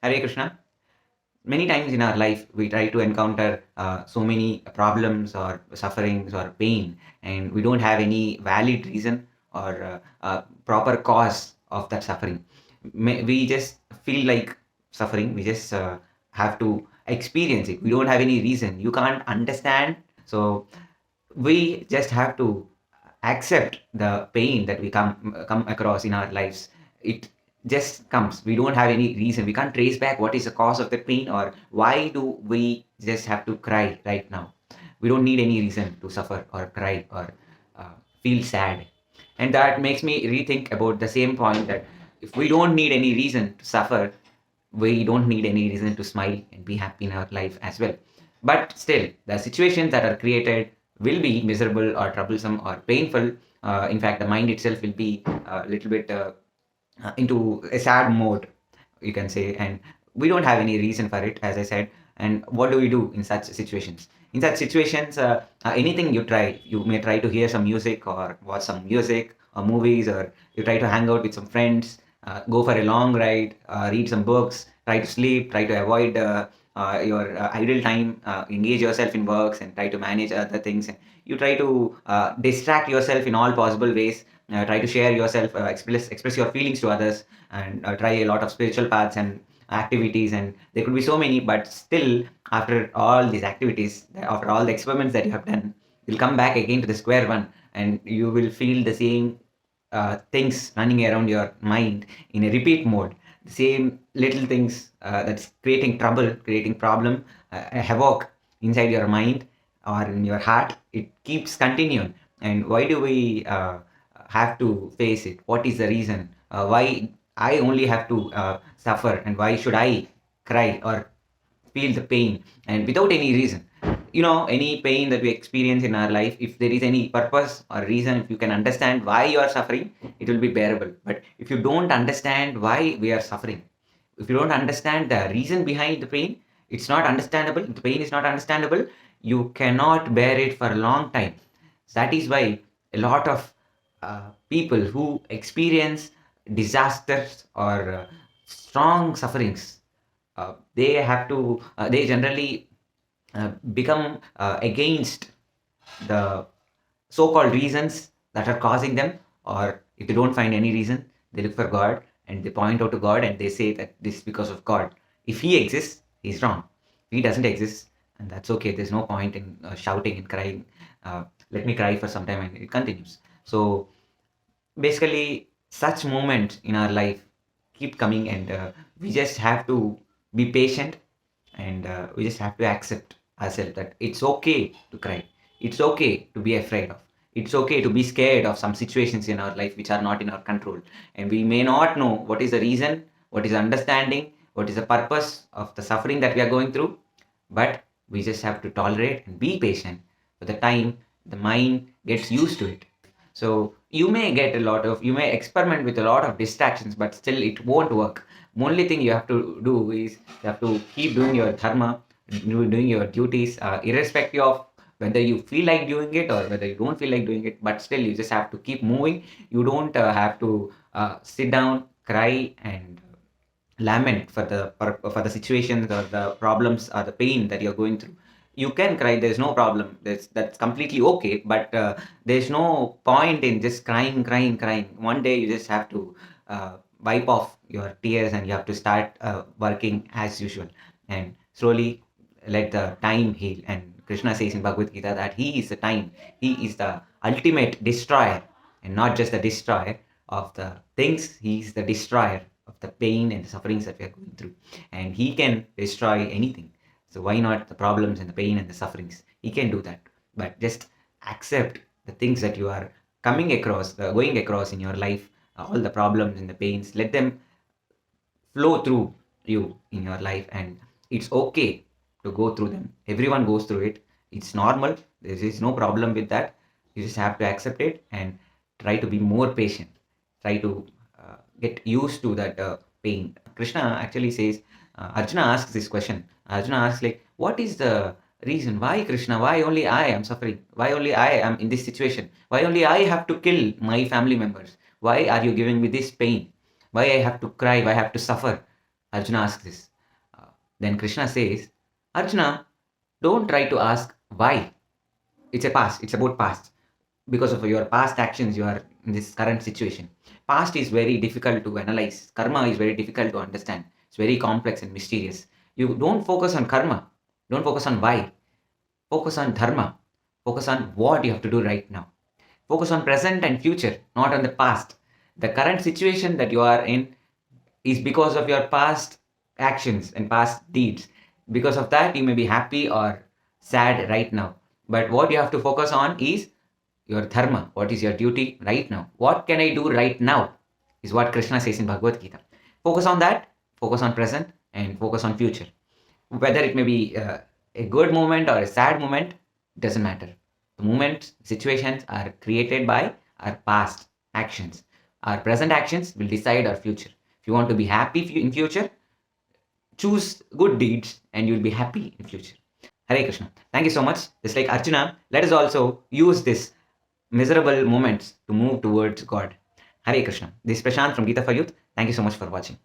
Hare Krishna. Many times in our life, we try to encounter so many problems or sufferings or pain, and we don't have any valid reason or proper cause of that suffering. We just feel like suffering. We just have to experience it. We don't have any reason. You can't understand. So we just have to accept the pain that we come across in our lives. It just comes. We don't have any reason. We can't trace back what is the cause of the pain or why do we just have to cry right now. We don't need any reason to suffer or cry or feel sad. And that makes me rethink about the same point that if we don't need any reason to suffer, we don't need any reason to smile and be happy in our life as well. But still, the situations that are created will be miserable or troublesome or painful. In fact, the mind itself will be a little bit into a sad mode, you can say, and we don't have any reason for it, as I said. And what do we do in such situations? In such situations, anything you try, you may try to hear some music or watch some music or movies, or you try to hang out with some friends, go for a long ride, read some books, try to sleep, try to avoid your idle time, engage yourself in works and try to manage other things. And you try to distract yourself in all possible ways, try to share yourself, express your feelings to others, and try a lot of spiritual paths and activities. And there could be so many, but still, after all these activities, after all the experiments that you have done, you'll come back again to the square one, and you will feel the same things running around your mind in a repeat mode. The same little things that's creating trouble, creating problem, havoc inside your mind or in your heart. It keeps continuing. And why do we have to face it? What is the reason? Why I only have to suffer, and why should I cry or feel the pain and without any reason? Any pain that we experience in our life, if there is any purpose or reason, if you can understand why you are suffering, it will be bearable. But if you don't understand why we are suffering, if you don't understand the reason behind the pain, it's not understandable. The pain is not understandable. You cannot bear it for a long time. That is why a lot of people who experience disasters or strong sufferings, they generally become against the so-called reasons that are causing them. Or if they don't find any reason, they look for God and they point out to God and they say that this is because of God. If he exists, he's wrong. If he doesn't exist, and that's okay. There's no point in shouting and crying. Let me cry for some time, and it continues. So basically, such moments in our life keep coming, and we just have to be patient, and we just have to accept ourselves that it's okay to cry, it's okay to be afraid of, it's okay to be scared of some situations in our life which are not in our control. And we may not know what is the reason, what is the understanding, what is the purpose of the suffering that we are going through, but we just have to tolerate and be patient for the time the mind gets used to it. So you may experiment with a lot of distractions, but still it won't work. Only thing you have to do is you have to keep doing your dharma, doing your duties, irrespective of whether you feel like doing it or whether you don't feel like doing it. But still, you just have to keep moving. You don't have to sit down, cry, and lament for the situations or the problems or the pain that you're going through. You can cry, there's no problem, that's completely okay. But there's no point in just crying. One day you just have to wipe off your tears and you have to start working as usual, and slowly let the time heal. And Krishna says in Bhagavad Gita that he is the time, he is the ultimate destroyer, and not just the destroyer of the things, he is the destroyer of the pain and the sufferings that we are going through. And he can destroy anything. So why not the problems and the pain and the sufferings? He can do that. But just accept the things that you are going across in your life, all the problems and the pains. Let them flow through you in your life, and it's okay to go through them. Everyone goes through it. It's normal. There is no problem with that. You just have to accept it and try to be more patient. Try to get used to that pain. Krishna actually says, Arjuna asks this question. Arjuna asks, like, what is the reason? Why, Krishna? Why only I am suffering? Why only I am in this situation? Why only I have to kill my family members? Why are you giving me this pain? Why I have to cry? Why I have to suffer? Arjuna asks this. Then Krishna says, Arjuna, don't try to ask why. It's a past, it's about past. Because of your past actions, you are in this current situation. Past is very difficult to analyze. Karma is very difficult to understand. It's very complex and mysterious. You don't focus on karma. Don't focus on why. Focus on dharma. Focus on what you have to do right now. Focus on present and future, not on the past. The current situation that you are in is because of your past actions and past deeds. Because of that, you may be happy or sad right now. But what you have to focus on is your dharma. What is your duty right now? What can I do right now? Is what Krishna says in Bhagavad Gita. Focus on that, focus on present, and focus on future. Whether it may be a good moment or a sad moment, doesn't matter. The moments, situations are created by our past actions. Our present actions will decide our future. If you want to be happy in future, choose good deeds and you'll be happy in future. Hare Krishna. Thank you so much. Just like Arjuna, let us also use this miserable moments to move towards God. Hare Krishna. This is Prasanth from Gita4youth. Thank you so much for watching.